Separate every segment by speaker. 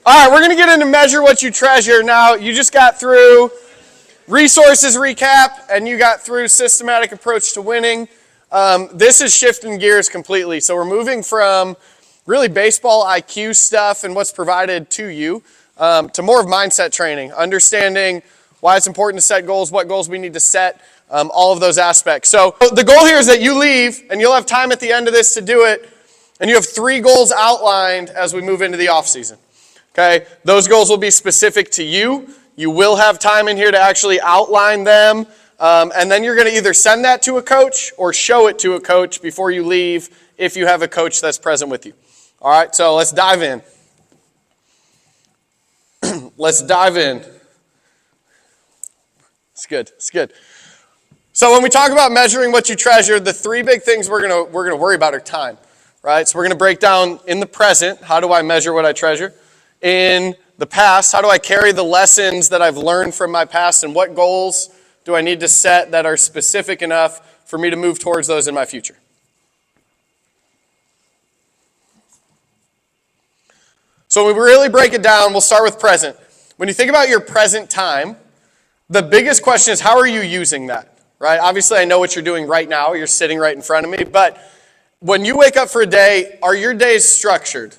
Speaker 1: All right, we're going to get into measure what you treasure. Now, you just got through resources recap, and you got through systematic approach to winning. This is shifting gears completely. So we're moving from really baseball IQ stuff and what's provided to you to more of mindset training, understanding why it's important to set goals, what goals we need to set, all of those aspects. So the goal here is that you leave, and you'll have time at the end of this to do it, and you have 3 goals outlined as we move into the off season. Okay, those goals will be specific to you. You will have time in here to actually outline them, and then you're going to either send that to a coach or show it to a coach before you leave if you have a coach that's present with you. All right, so let's dive in. Let's dive in. It's good. It's good. So when we talk about measuring what you treasure, the 3 big things we're gonna worry about are time, right? So we're gonna break down in the present, how do I measure what I treasure? In the past, how do I carry the lessons that I've learned from my past, and what goals do I need to set that are specific enough for me to move towards those in my future? So when we really break it down, we'll start with present. When you think about your present time, the biggest question is, how are you using that, right? Obviously, I know what you're doing right now. You're sitting right in front of me. But when you wake up for a day, are your days structured?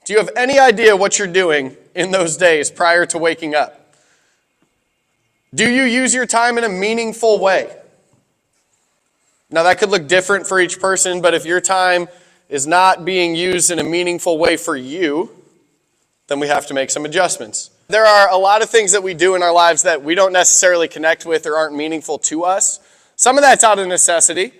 Speaker 1: Do you have any idea what you're doing in those days prior to waking up? Do you use your time in a meaningful way? Now, that could look different for each person, but if your time is not being used in a meaningful way for you, then we have to make some adjustments. There are a lot of things that we do in our lives that we don't necessarily connect with or aren't meaningful to us. Some of that's out of necessity,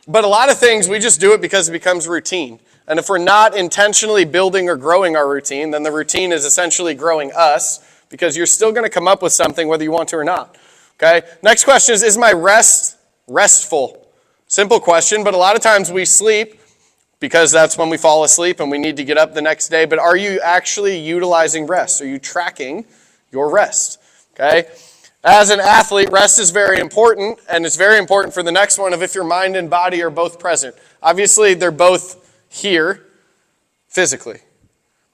Speaker 1: but a lot of things we just do it because it becomes routine. And if we're not intentionally building or growing our routine, then the routine is essentially growing us, because you're still going to come up with something whether you want to or not. Okay? Next question is my rest restful? Simple question, but a lot of times we sleep because that's when we fall asleep and we need to get up the next day. But are you actually utilizing rest? Are you tracking your rest? Okay? As an athlete, rest is very important, and it's very important for the next one of if your mind and body are both present. Obviously, they're both here physically,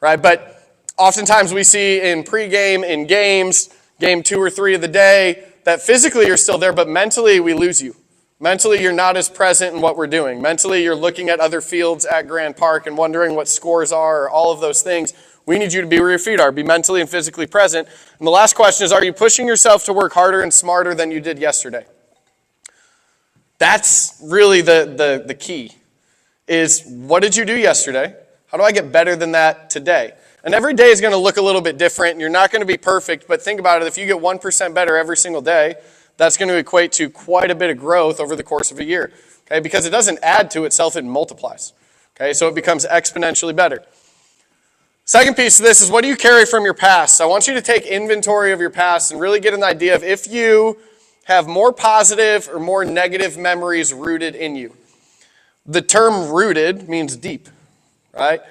Speaker 1: right? But oftentimes we see in pregame, in games, game 2 or 3 of the day, that physically you're still there, but mentally we lose you. Mentally you're not as present in what we're doing. Mentally you're looking at other fields at Grand Park and wondering what scores are, or all of those things. We need you to be where your feet are, be mentally and physically present. And the last question is, are you pushing yourself to work harder and smarter than you did yesterday? That's really the key. Is what did you do yesterday? How do I get better than that today? And every day is going to look a little bit different, and you're not going to be perfect, but think about it. If you get 1% better every single day, that's going to equate to quite a bit of growth over the course of a year. Okay? Because it doesn't add to itself, it multiplies. Okay? So it becomes exponentially better. Second piece of this is, what do you carry from your past? I want you to take inventory of your past and really get an idea of if you have more positive or more negative memories rooted in you. The term rooted means deep, right?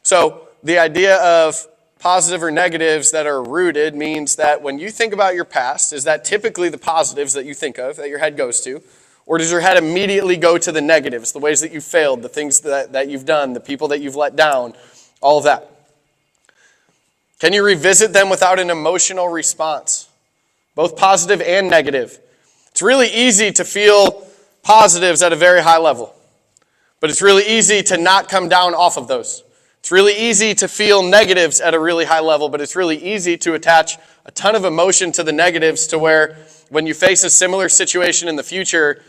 Speaker 1: So the idea of positive or negatives that are rooted means that when you think about your past, is that typically the positives that you think of, that your head goes to? Or does your head immediately go to the negatives, the ways that you failed, the things that you've done, the people that you've let down, all of that? Can you revisit them without an emotional response? Both positive and negative. It's really easy to feel positives at a very high level. But it's really easy to not come down off of those. It's really easy to feel negatives at a really high level, but it's really easy to attach a ton of emotion to the negatives to where when you face a similar situation in the future,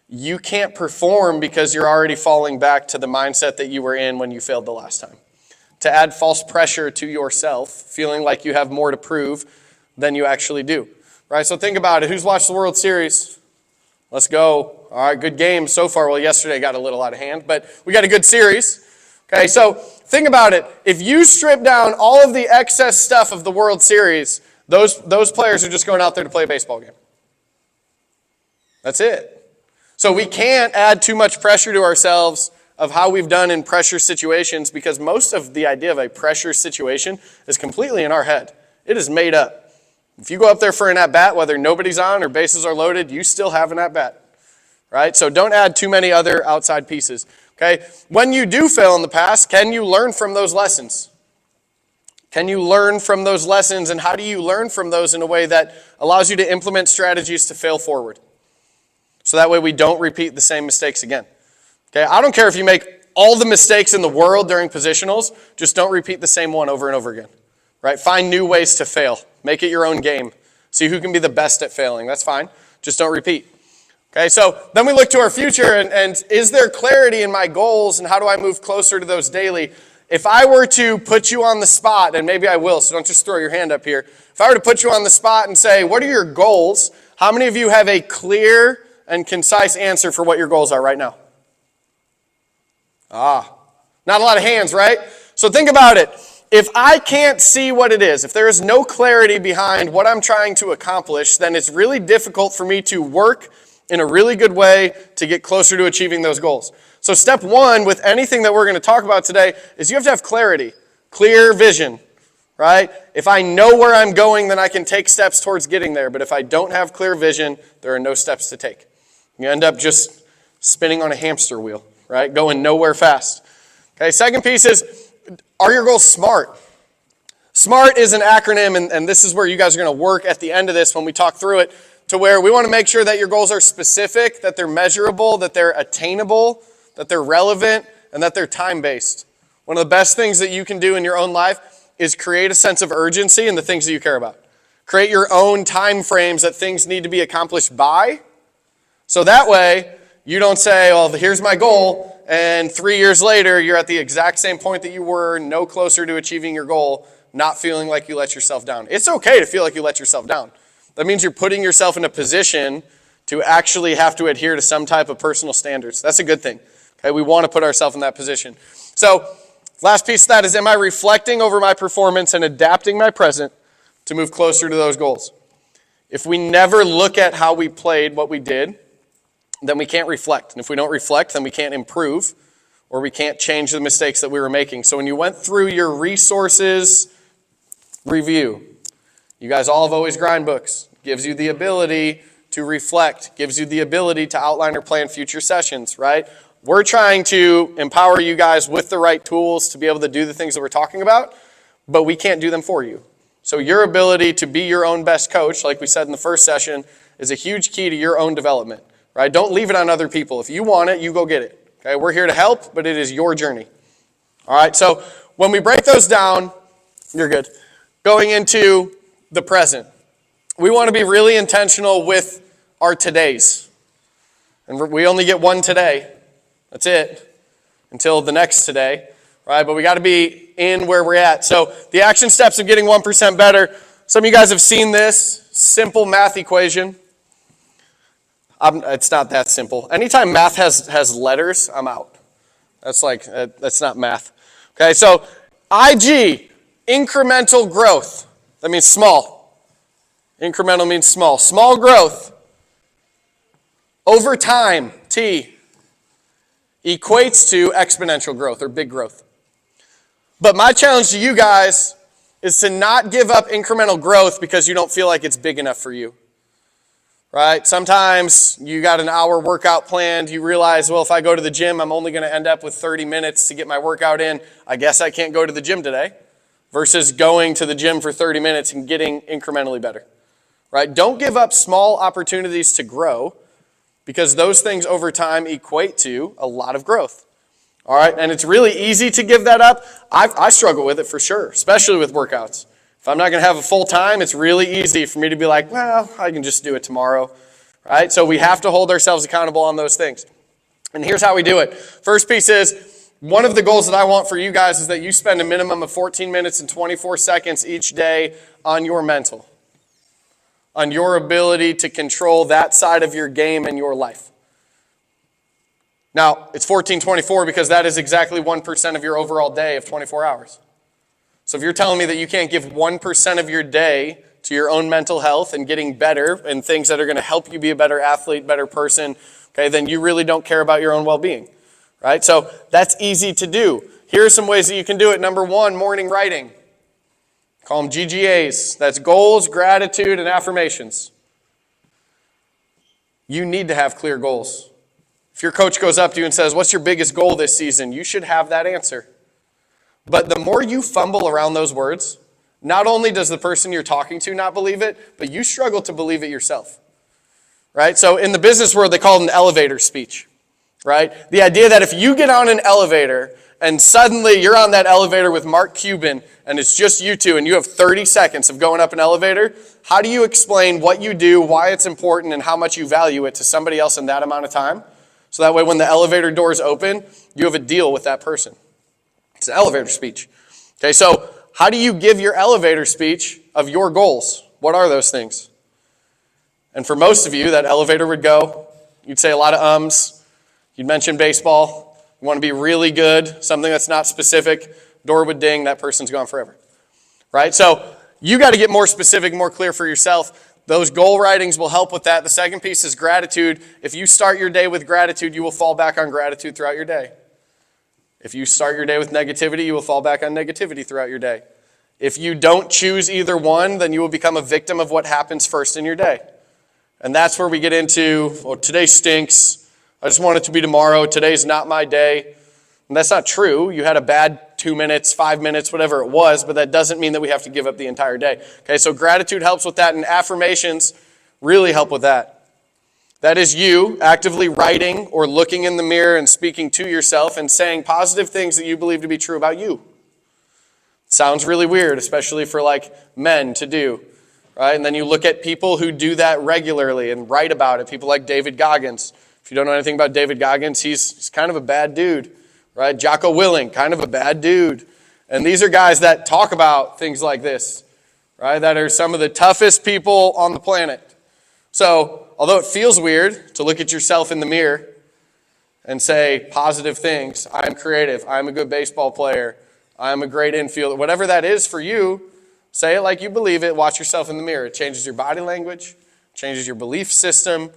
Speaker 1: you can't perform because you're already falling back to the mindset that you were in when you failed the last time. To add false pressure to yourself, feeling like you have more to prove than you actually do. Right? So think about it. Who's watched the World Series? Let's go. All right, good game so far. Well, yesterday got a little out of hand, but we got a good series. Okay, so think about it. If you strip down all of the excess stuff of the World Series, those players are just going out there to play a baseball game. That's it. So we can't add too much pressure to ourselves of how we've done in pressure situations, because most of the idea of a pressure situation is completely in our head. It is made up. If you go up there for an at-bat, whether nobody's on or bases are loaded, you still have an at-bat. Right? So don't add too many other outside pieces. Okay? When you do fail in the past, can you learn from those lessons? Can you learn from those lessons, and how do you learn from those in a way that allows you to implement strategies to fail forward? So that way we don't repeat the same mistakes again. Okay, I don't care if you make all the mistakes in the world during positionals, just don't repeat the same one over and over again. Right? Find new ways to fail. Make it your own game. See who can be the best at failing. That's fine. Just don't repeat. Okay, so then we look to our future, and is there clarity in my goals, and how do I move closer to those daily? If I were to put you on the spot, and maybe I will, so don't just throw your hand up here. If I were to put you on the spot and say, what are your goals? How many of you have a clear and concise answer for what your goals are right now? Not a lot of hands, right? So think about it. If I can't see what it is, if there is no clarity behind what I'm trying to accomplish, then it's really difficult for me to work in a really good way to get closer to achieving those goals. So step one with anything that we're going to talk about today is you have to have clarity, clear vision, right? If I know where I'm going, then I can take steps towards getting there. But if I don't have clear vision, there are no steps to take. You end up just spinning on a hamster wheel, right? Going nowhere fast. Okay, second piece is, are your goals SMART? SMART is an acronym, and this is where you guys are going to work at the end of this when we talk through it, to where we want to make sure that your goals are specific, that they're measurable, that they're attainable, that they're relevant, and that they're time-based. One of the best things that you can do in your own life is create a sense of urgency in the things that you care about. Create your own time frames that things need to be accomplished by, so that way you don't say, well, here's my goal, and 3 years later you're at the exact same point that you were, no closer to achieving your goal, not feeling like you let yourself down. It's okay to feel like you let yourself down. That means you're putting yourself in a position to actually have to adhere to some type of personal standards. That's a good thing. Okay, we want to put ourselves in that position. So, last piece of that is, am I reflecting over my performance and adapting my present to move closer to those goals? If we never look at how we played what we did, then we can't reflect. And if we don't reflect, then we can't improve, or we can't change the mistakes that we were making. So when you went through your resources review, you guys all have Always Grind books. Gives you the ability to reflect, gives you the ability to outline or plan future sessions, right? We're trying to empower you guys with the right tools to be able to do the things that we're talking about, but we can't do them for you. So your ability to be your own best coach, like we said in the first session, is a huge key to your own development, right? Don't leave it on other people. If you want it, you go get it. Okay, we're here to help, but it is your journey. All right, so when we break those down, you're good. Going into the present, we want to be really intentional with our todays. And we only get one today. That's it. Until the next today. Right? But we got to be in where we're at. So the action steps of getting 1% better. Some of you guys have seen this simple math equation. It's not that simple. Anytime math has letters, I'm out. That's not math. Okay, so IG, incremental growth. That means small. Incremental means small. Small growth over time, T, equates to exponential growth or big growth. But my challenge to you guys is to not give up incremental growth because you don't feel like it's big enough for you. Right? Sometimes you got an hour workout planned. You realize, well, if I go to the gym, I'm only going to end up with 30 minutes to get my workout in. I guess I can't go to the gym today. Versus going to the gym for 30 minutes and getting incrementally better. Right? Don't give up small opportunities to grow, because those things over time equate to a lot of growth. All right? And it's really easy to give that up. I struggle with it for sure, especially with workouts. If I'm not going to have a full time, it's really easy for me to be like, well, I can just do it tomorrow. Right? So we have to hold ourselves accountable on those things. And here's how we do it. First piece is, one of the goals that I want for you guys is that you spend a minimum of 14 minutes and 24 seconds each day on your mental, on your ability to control that side of your game in your life. Now, it's 14:24 because that is exactly 1% of your overall day of 24 hours. So if you're telling me that you can't give 1% of your day to your own mental health and getting better and things that are going to help you be a better athlete, better person, okay, then you really don't care about your own well-being. Right? So that's easy to do. Here are some ways that you can do it. Number one, morning writing. Call them GGAs. That's goals, gratitude, and affirmations. You need to have clear goals. If your coach goes up to you and says, what's your biggest goal this season? You should have that answer. But the more you fumble around those words, Not only does the person you're talking to not believe it, but you struggle to believe it yourself, right? So in the business world, they call it an elevator speech, right? The idea that if you get on an elevator and suddenly you're on that elevator with Mark Cuban and it's just you two and you have 30 seconds of going up an elevator, how do you explain what you do, why it's important, and how much you value it to somebody else in that amount of time? So that way when the elevator doors open, you have a deal with that person. It's an elevator speech. Okay, so how do you give your elevator speech of your goals? What are those things? And for most of you, that elevator would go, you'd say a lot of ums, you'd mention baseball, you want to be really good, something that's not specific, door would ding, that person's gone forever, right? So you got to get more specific, more clear for yourself. Those goal writings will help with that. The second piece is gratitude. If you start your day with gratitude, you will fall back on gratitude throughout your day. If you start your day with negativity, you will fall back on negativity throughout your day. If you don't choose either one, then you will become a victim of what happens first in your day. And that's where we get into, oh, today stinks. I just want it to be tomorrow. Today's not my day. And that's not true. You had a bad 2 minutes, 5 minutes, whatever it was, but that doesn't mean that we have to give up the entire day. Okay, so gratitude helps with that, and affirmations really help with that. That is you actively writing or looking in the mirror and speaking to yourself and saying positive things that you believe to be true about you. It sounds really weird, especially for like men to do, right? And then you look at people who do that regularly and write about it. People like David Goggins. If you don't know anything about David Goggins, he's kind of a bad dude, right? Jocko Willing, kind of a bad dude. And these are guys that talk about things like this, right? That are some of the toughest people on the planet. So, although it feels weird to look at yourself in the mirror and say positive things, I'm creative, I'm a good baseball player, I'm a great infielder, whatever that is for you, say it like you believe it, watch yourself in the mirror. It changes your body language, changes your belief system.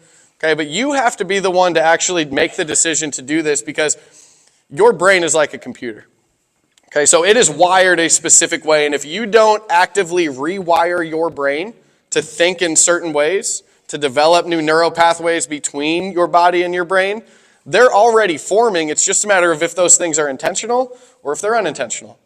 Speaker 1: Okay, but you have to be the one to actually make the decision to do this because your brain is like a computer. Okay, so it is wired a specific way, and if you don't actively rewire your brain to think in certain ways, to develop new neural pathways between your body and your brain, they're already forming. It's just a matter of if those things are intentional or if they're unintentional.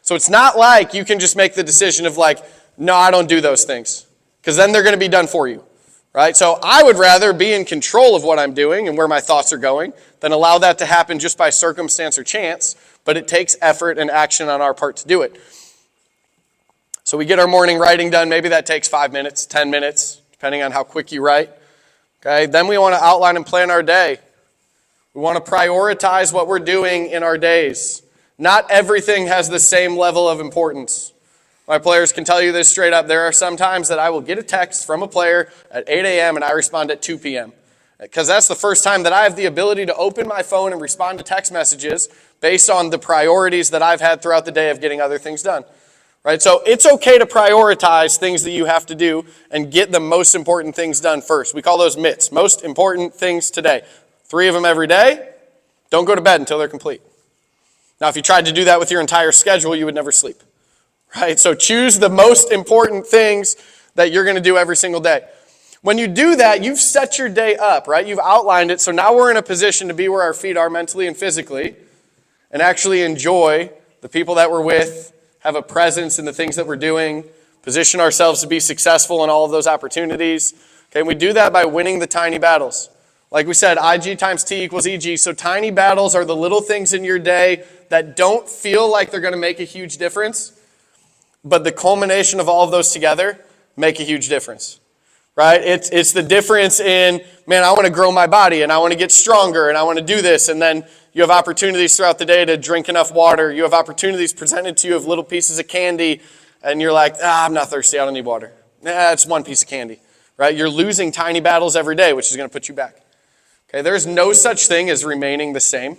Speaker 1: So it's not like you can just make the decision of like, no, I don't do those things, because then they're going to be done for you. Right? So I would rather be in control of what I'm doing and where my thoughts are going than allow that to happen just by circumstance or chance, but it takes effort and action on our part to do it. So we get our morning writing done. Maybe that takes 5 minutes, 10 minutes, depending on how quick you write. Okay? Then we want to outline and plan our day. We want to prioritize what we're doing in our days. Not everything has the same level of importance. My players can tell you this straight up. There are some times that I will get a text from a player at 8 a.m. and I respond at 2 p.m. Because that's the first time that I have the ability to open my phone and respond to text messages based on the priorities that I've had throughout the day of getting other things done. Right? So it's okay to prioritize things that you have to do and get the most important things done first. We call those MITs, most important things today. 3 of them every day. Don't go to bed until they're complete. Now, if you tried to do that with your entire schedule, you would never sleep. Right? So choose the most important things that you're going to do every single day. When you do that, you've set your day up, right? You've outlined it. So now we're in a position to be where our feet are mentally and physically and actually enjoy the people that we're with, have a presence in the things that we're doing, position ourselves to be successful in all of those opportunities. Okay, and we do that by winning the tiny battles. Like we said, IG times T equals EG. So tiny battles are the little things in your day that don't feel like they're going to make a huge difference, but the culmination of all of those together make a huge difference, right? It's the difference in, man, I want to grow my body and I want to get stronger and I want to do this. And then you have opportunities throughout the day to drink enough water. You have opportunities presented to you of little pieces of candy and you're like, I'm not thirsty, I don't need water. It's one piece of candy, right? You're losing tiny battles every day, which is going to put you back. Okay, there's no such thing as remaining the same.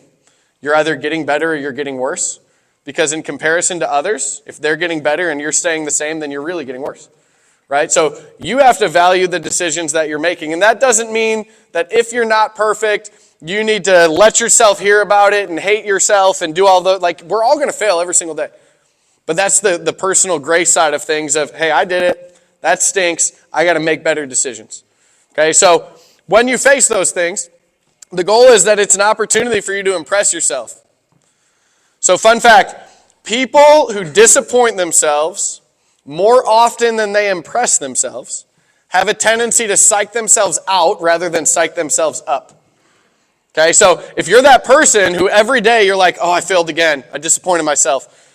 Speaker 1: You're either getting better or you're getting worse. Because in comparison to others, if they're getting better and you're staying the same, then you're really getting worse, right? So you have to value the decisions that you're making. And that doesn't mean that if you're not perfect, you need to let yourself hear about it and hate yourself and do all the, like, we're all going to fail every single day. But that's the personal grace side of things of, hey, I did it. That stinks. I got to make better decisions. Okay, so when you face those things, the goal is that it's an opportunity for you to impress yourself. So fun fact, people who disappoint themselves more often than they impress themselves, have a tendency to psych themselves out rather than psych themselves up. Okay, so if you're that person who every day you're like, oh, I failed again, I disappointed myself.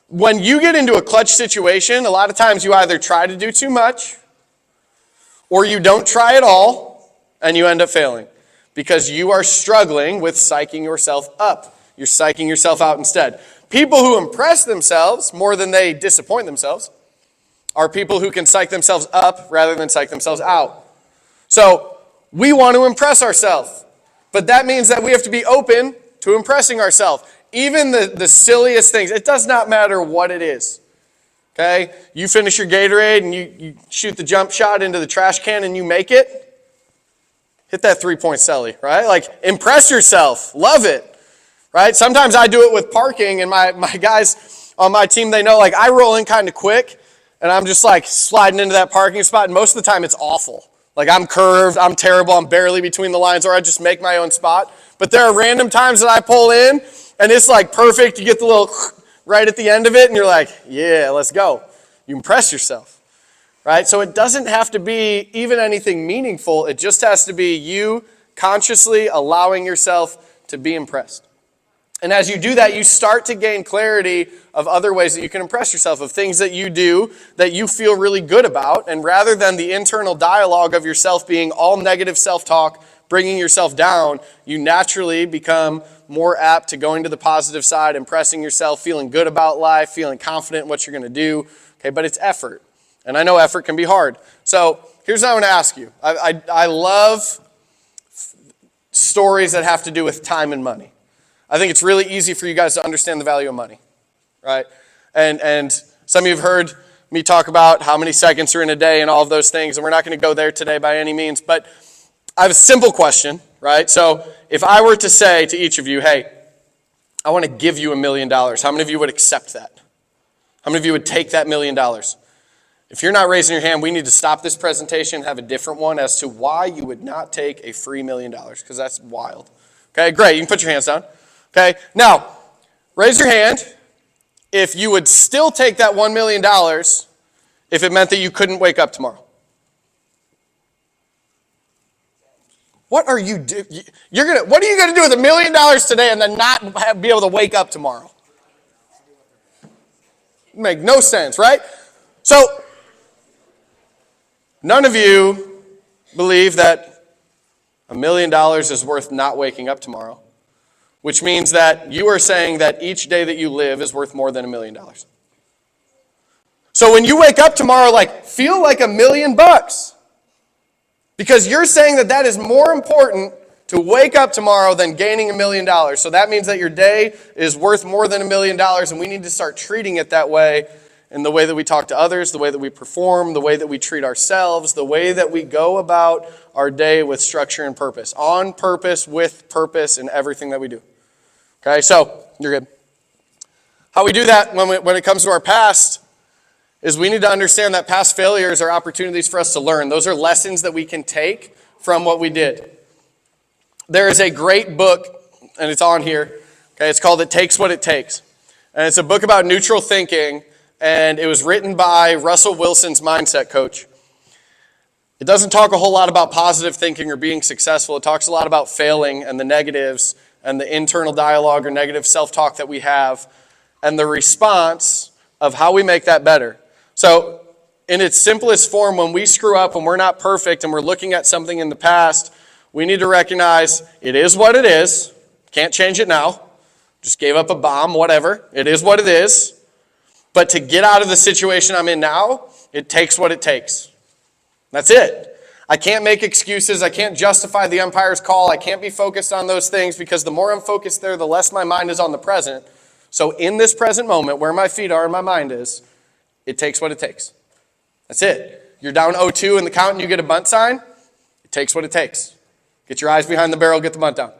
Speaker 1: When you get into a clutch situation, a lot of times you either try to do too much or you don't try at all and you end up failing because you are struggling with psyching yourself up. You're psyching yourself out instead. People who impress themselves more than they disappoint themselves are people who can psych themselves up rather than psych themselves out. So we want to impress ourselves, but that means that we have to be open to impressing ourselves. Even the silliest things, it does not matter what it is. Okay? You finish your Gatorade and you shoot the jump shot into the trash can and you make it. Hit that 3-point celly, right? Like, impress yourself. Love it. Right? Sometimes I do it with parking, and my guys on my team, they know, like, I roll in kind of quick, and I'm just, like, sliding into that parking spot, and most of the time it's awful. Like, I'm curved, I'm terrible, I'm barely between the lines, or I just make my own spot. But there are random times that I pull in, and it's like perfect. You get the little right at the end of it, and you're like, yeah, let's go. You impress yourself, right? So it doesn't have to be even anything meaningful. It just has to be you consciously allowing yourself to be impressed. And as you do that, you start to gain clarity of other ways that you can impress yourself, of things that you do that you feel really good about. And rather than the internal dialogue of yourself being all negative self-talk, bringing yourself down, you naturally become more apt to going to the positive side, impressing yourself, feeling good about life, feeling confident in what you're going to do. Okay, but it's effort. And I know effort can be hard. So here's what I want to ask you. I love stories that have to do with time and money. I think it's really easy for you guys to understand the value of money, right? And some of you have heard me talk about how many seconds are in a day and all of those things, and we're not going to go there today by any means, but I have a simple question, right? So if I were to say to each of you, hey, I want to give you $1 million, how many of you would accept that? How many of you would take that $1 million? If you're not raising your hand, we need to stop this presentation and have a different one as to why you would not take a free $1 million, because that's wild. Okay, great. You can put your hands down. Okay, now, raise your hand if you would still take that $1 million if it meant that you couldn't wake up tomorrow. What are you do? What are you going to do with $1 million today and then not be able to wake up tomorrow? Make no sense, right? So, none of you believe that $1 million is worth not waking up tomorrow, which means that you are saying that each day that you live is worth more than $1 million. So when you wake up tomorrow, feel like $1 million, because you're saying that that is more important to wake up tomorrow than gaining $1 million. So that means that your day is worth more than $1 million, and we need to start treating it that way in the way that we talk to others, the way that we perform, the way that we treat ourselves, the way that we go about our day with structure and purpose. On purpose, with purpose in everything that we do. Okay, so you're good. How we do that when it comes to our past is we need to understand that past failures are opportunities for us to learn. Those are lessons that we can take from what we did. There is a great book, and it's on here. Okay, it's called It Takes What It Takes. And it's a book about neutral thinking, and it was written by Russell Wilson's mindset coach. It doesn't talk a whole lot about positive thinking or being successful. It talks a lot about failing and the negatives and the internal dialogue or negative self-talk that we have and the response of how we make that better. So in its simplest form, when we screw up, when we're not perfect and we're looking at something in the past, we need to recognize it is what it is. Can't change it now. Just gave up a bomb, whatever. It is what it is. But to get out of the situation I'm in now, it takes what it takes. That's it. I can't make excuses. I can't justify the umpire's call. I can't be focused on those things because the more I'm focused there, the less my mind is on the present. So in this present moment, where my feet are and my mind is, it takes what it takes. That's it. You're down 0-2 in the count and you get a bunt sign. It takes what it takes. Get your eyes behind the barrel, get the bunt down.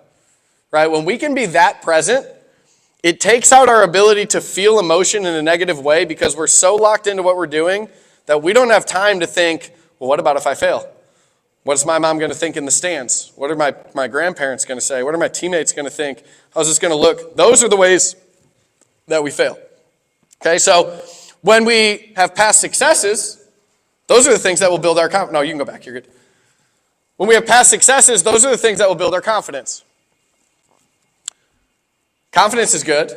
Speaker 1: Right? When we can be that present, it takes out our ability to feel emotion in a negative way because we're so locked into what we're doing that we don't have time to think, well, what about if I fail? What's my mom going to think in the stands? What are my grandparents going to say? What are my teammates going to think? How's this going to look? Those are the ways that we fail. Okay, so When we have past successes, those are the things that will build our confidence. No, you can go back, you're good. When we have past successes, those are the things that will build our confidence. Confidence is good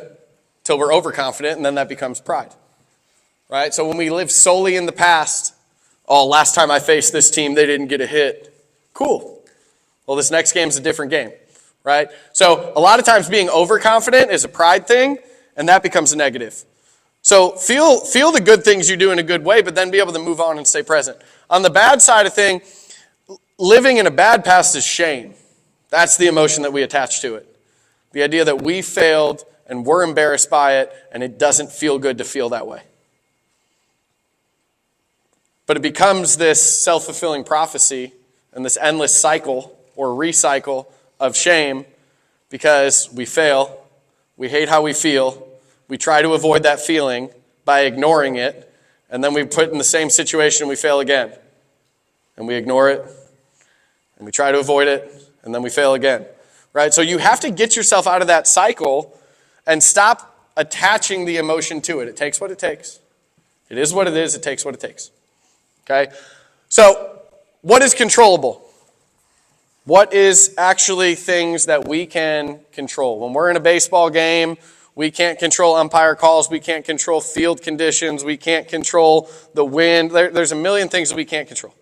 Speaker 1: until we're overconfident, and then that becomes pride. Right? So when we live solely in the past, oh, last time I faced this team, they didn't get a hit. Cool. Well, this next game's a different game. Right? So a lot of times being overconfident is a pride thing, and that becomes a negative. So feel the good things you do in a good way, but then be able to move on and stay present. On the bad side of thing, living in a bad past is shame. That's the emotion that we attach to it. The idea that we failed and we're embarrassed by it, and it doesn't feel good to feel that way. But it becomes this self-fulfilling prophecy and this endless cycle or recycle of shame because we fail, we hate how we feel, we try to avoid that feeling by ignoring it, and then we put in the same situation and we fail again. And we ignore it, and we try to avoid it, and then we fail again. Right? So you have to get yourself out of that cycle and stop attaching the emotion to it. It takes what it takes. It is what it is. It takes what it takes. Okay? So what is controllable? What is actually things that we can control? When we're in a baseball game, we can't control umpire calls. We can't control field conditions. We can't control the wind. There's a million things that we can't control.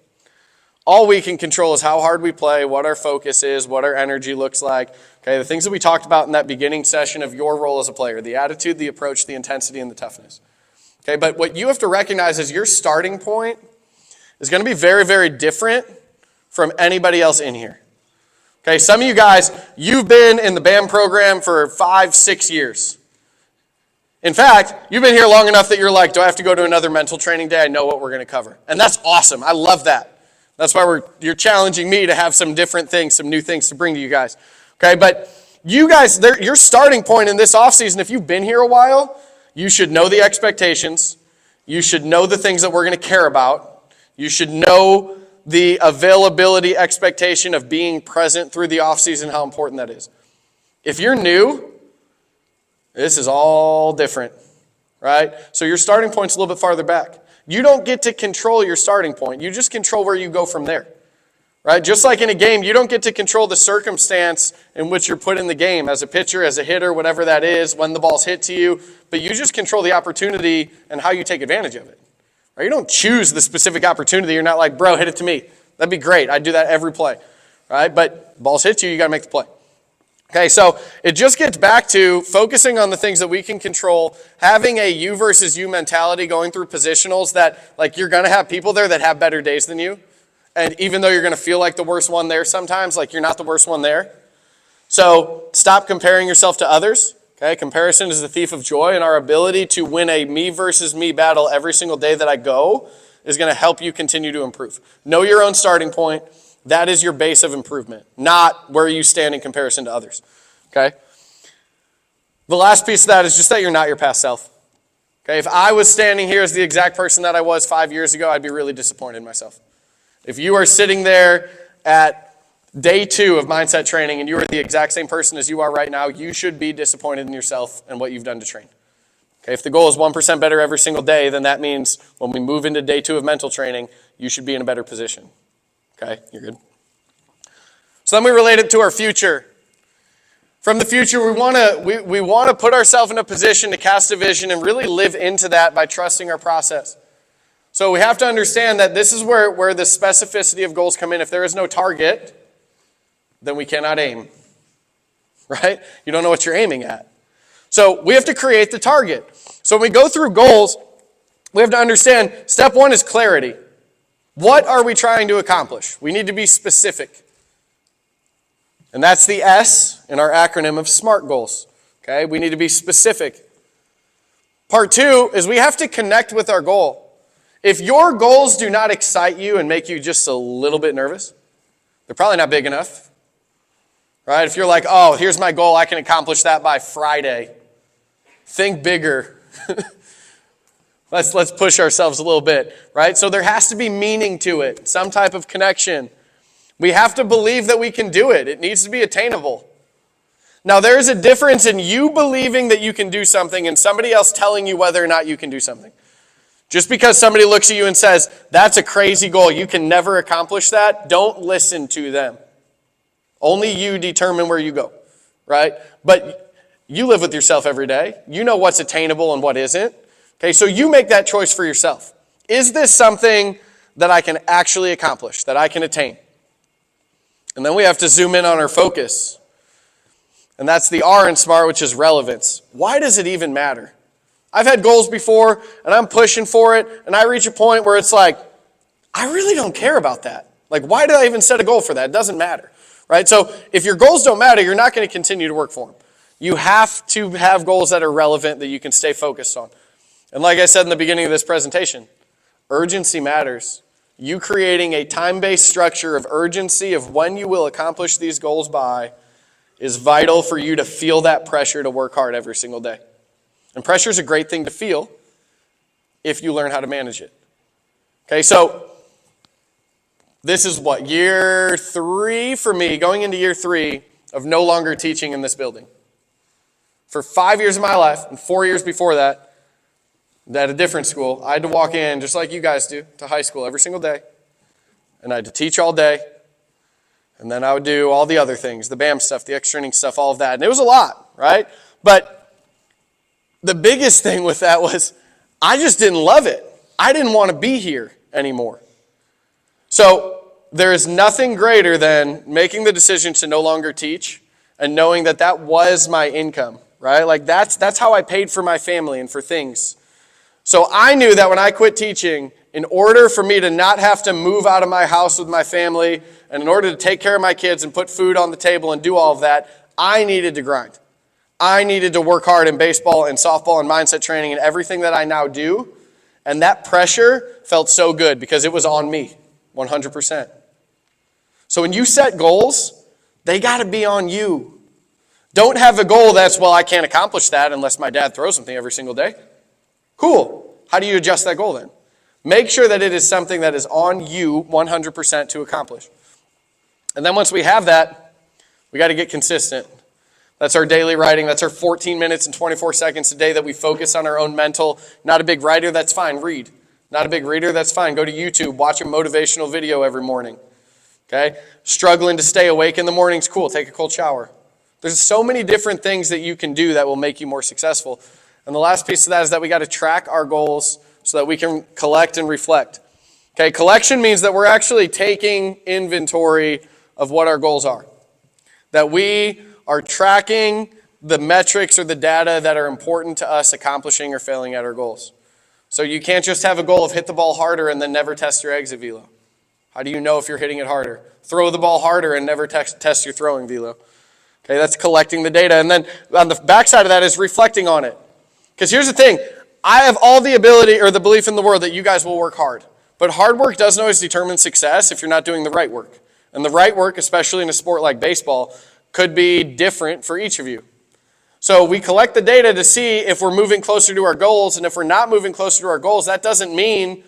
Speaker 1: All we can control is how hard we play, what our focus is, what our energy looks like. Okay, the things that we talked about in that beginning session of your role as a player, the attitude, the approach, the intensity, and the toughness. Okay, but what you have to recognize is your starting point is going to be very, very different from anybody else in here. Okay, some of you guys, you've been in the BAM program for 5-6 years. In fact, you've been here long enough that you're like, do I have to go to another mental training day? I know what we're going to cover. And that's awesome. I love that. That's why you're challenging me to have some different things, some new things to bring to you guys. Okay, but you guys, your starting point in this offseason, if you've been here a while, you should know the expectations. You should know the things that we're going to care about. You should know the availability expectation of being present through the offseason, how important that is. If you're new, this is all different, right? So your starting point's a little bit farther back. You don't get to control your starting point. You just control where you go from there, right? Just like in a game, you don't get to control the circumstance in which you're put in the game as a pitcher, as a hitter, whatever that is, when the ball's hit to you, but you just control the opportunity and how you take advantage of it. Right? You don't choose the specific opportunity. You're not like, bro, hit it to me. That'd be great. I'd do that every play, right? But the ball's hit to you, you got to make the play. Okay, so it just gets back to focusing on the things that we can control, having a you versus you mentality going through positionals that, like, you're going to have people there that have better days than you. And even though you're going to feel like the worst one there sometimes, like you're not the worst one there. So stop comparing yourself to others. Okay, comparison is the thief of joy, and our ability to win a me versus me battle every single day that I go is going to help you continue to improve. Know your own starting point. That is your base of improvement, not where you stand in comparison to others, okay? The last piece of that is just that you're not your past self, okay? If I was standing here as the exact person that I was 5 years ago, I'd be really disappointed in myself. If you are sitting there at day 2 of mindset training and you are the exact same person as you are right now, you should be disappointed in yourself and what you've done to train. Okay, if the goal is 1% better every single day, then that means when we move into day 2 of mental training, you should be in a better position. Okay, you're good. So then we relate it to our future. From the future, we want to put ourselves in a position to cast a vision and really live into that by trusting our process. So we have to understand that this is where the specificity of goals come in. If there is no target, then we cannot aim. Right? You don't know what you're aiming at. So we have to create the target. So when we go through goals, we have to understand step 1 is clarity. What are we trying to accomplish? We need to be specific. And that's the S in our acronym of SMART goals. Okay, we need to be specific. Part 2 is we have to connect with our goal. If your goals do not excite you and make you just a little bit nervous, they're probably not big enough. Right? If you're like, oh, here's my goal, I can accomplish that by Friday. Think bigger. Let's push ourselves a little bit, right? So there has to be meaning to it, some type of connection. We have to believe that we can do it. It needs to be attainable. Now, there's a difference in you believing that you can do something and somebody else telling you whether or not you can do something. Just because somebody looks at you and says, that's a crazy goal, you can never accomplish that, don't listen to them. Only you determine where you go, right? But you live with yourself every day. You know what's attainable and what isn't. Okay, so you make that choice for yourself. Is this something that I can actually accomplish, that I can attain? And then we have to zoom in on our focus. And that's the R in SMART, which is relevance. Why does it even matter? I've had goals before, and I'm pushing for it, and I reach a point where it's like, I really don't care about that. Like, why did I even set a goal for that? It doesn't matter, right? So if your goals don't matter, you're not going to continue to work for them. You have to have goals that are relevant that you can stay focused on. And like I said in the beginning of this presentation, urgency matters. You creating a time-based structure of urgency of when you will accomplish these goals by is vital for you to feel that pressure to work hard every single day. And pressure is a great thing to feel if you learn how to manage it. Okay, so this is what, year 3 for me, going into year 3 of no longer teaching in this building. For 5 years of my life, and 4 years before that, at a different school, I had to walk in, just like you guys do, to high school every single day. And I had to teach all day. And then I would do all the other things, the BAM stuff, the extra inning stuff, all of that. And it was a lot, right? But the biggest thing with that was I just didn't love it. I didn't want to be here anymore. So there is nothing greater than making the decision to no longer teach and knowing that that was my income, right? Like that's how I paid for my family and for things. So I knew that when I quit teaching, in order for me to not have to move out of my house with my family, and in order to take care of my kids and put food on the table and do all of that, I needed to grind. I needed to work hard in baseball and softball and mindset training and everything that I now do. And that pressure felt so good because it was on me, 100%. So when you set goals, they got to be on you. Don't have a goal that's, well, I can't accomplish that unless my dad throws something every single day. Cool. How do you adjust that goal then? Make sure that it is something that is on you 100% to accomplish. And then once we have that, we got to get consistent. That's our daily writing. That's our 14 minutes and 24 seconds a day that we focus on our own mental. Not a big writer, that's fine. Read. Not a big reader, that's fine. Go to YouTube. Watch a motivational video every morning. Okay? Struggling to stay awake in the mornings, cool. Take a cold shower. There's so many different things that you can do that will make you more successful. And the last piece of that is that we got to track our goals so that we can collect and reflect. Okay, collection means that we're actually taking inventory of what our goals are. That we are tracking the metrics or the data that are important to us accomplishing or failing at our goals. So you can't just have a goal of hit the ball harder and then never test your exit velo. How do you know if you're hitting it harder? Throw the ball harder and never test your throwing velo. Okay, that's collecting the data. And then on the backside of that is reflecting on it. Because here's the thing, I have all the ability or the belief in the world that you guys will work hard. But hard work doesn't always determine success if you're not doing the right work. And the right work, especially in a sport like baseball, could be different for each of you. So we collect the data to see if we're moving closer to our goals. And if we're not moving closer to our goals, that doesn't mean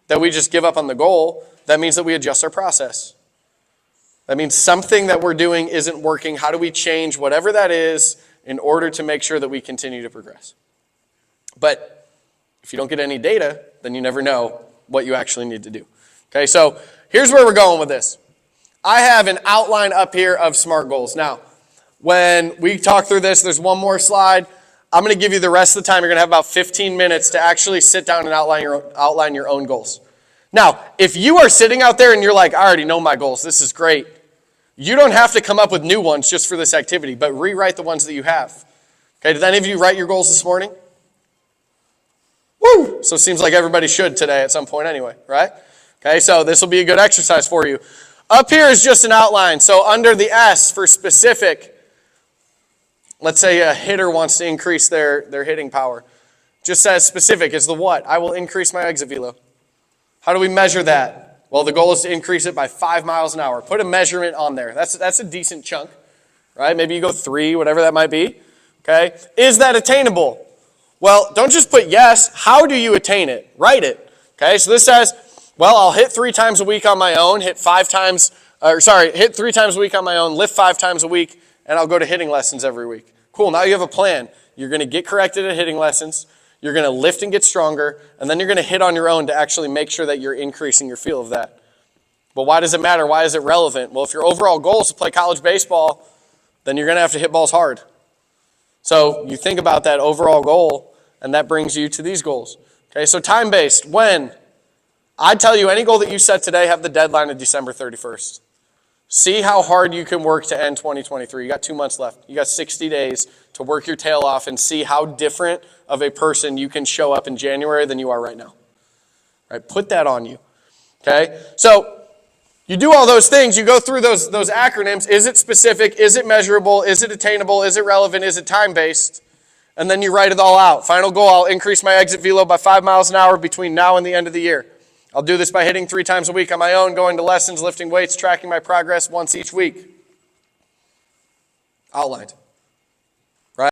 Speaker 1: that we just give up on the goal. That means that we adjust our process. That means something that we're doing isn't working. How do we change whatever that is in order to make sure that we continue to progress? But if you don't get any data, then you never know what you actually need to do. Okay, so here's where we're going with this. I have an outline up here of SMART goals. Now, when we talk through this, there's one more slide. I'm going to give you the rest of the time. You're going to have about 15 minutes to actually sit down and outline your own goals. Now, if you are sitting out there and you're like, I already know my goals, this is great. You don't have to come up with new ones just for this activity, but rewrite the ones that you have. Okay, did any of you write your goals this morning? Woo! So it seems like everybody should today at some point anyway, right? Okay, so this will be a good exercise for you. Up here is just an outline. So under the S for specific, let's say a hitter wants to increase their hitting power. Just says specific is the what? I will increase my exit velo. How do we measure that? Well, the goal is to increase it by 5 miles an hour. Put a measurement on there. That's a decent chunk, right? Maybe you go 3, whatever that might be. Okay, is that attainable? Well, don't just put yes. How do you attain it? Write it. Okay, so this says, well, I'll hit 3 times a week on my own, hit 3 times a week on my own, lift 5 times a week, and I'll go to hitting lessons every week. Cool, now you have a plan. You're going to get corrected at hitting lessons. You're going to lift and get stronger, and then you're going to hit on your own to actually make sure that you're increasing your feel of that. But why does it matter? Why is it relevant? Well, if your overall goal is to play college baseball, then you're going to have to hit balls hard. So you think about that overall goal, and that brings you to these goals. Okay, so time-based, when? I tell you, any goal that you set today, have the deadline of December 31st. See how hard you can work to end 2023. You got 2 months left. You got 60 days to work your tail off and see how different of a person you can show up in January than you are right now. All right, put that on you. Okay? So you do all those things. You go through those acronyms. Is it specific? Is it measurable? Is it attainable? Is it relevant? Is it time-based? And then you write it all out. Final goal, I'll increase my exit velo by 5 miles an hour between now and the end of the year. I'll do this by hitting 3 times a week on my own, going to lessons, lifting weights, tracking my progress once each week. Outlined.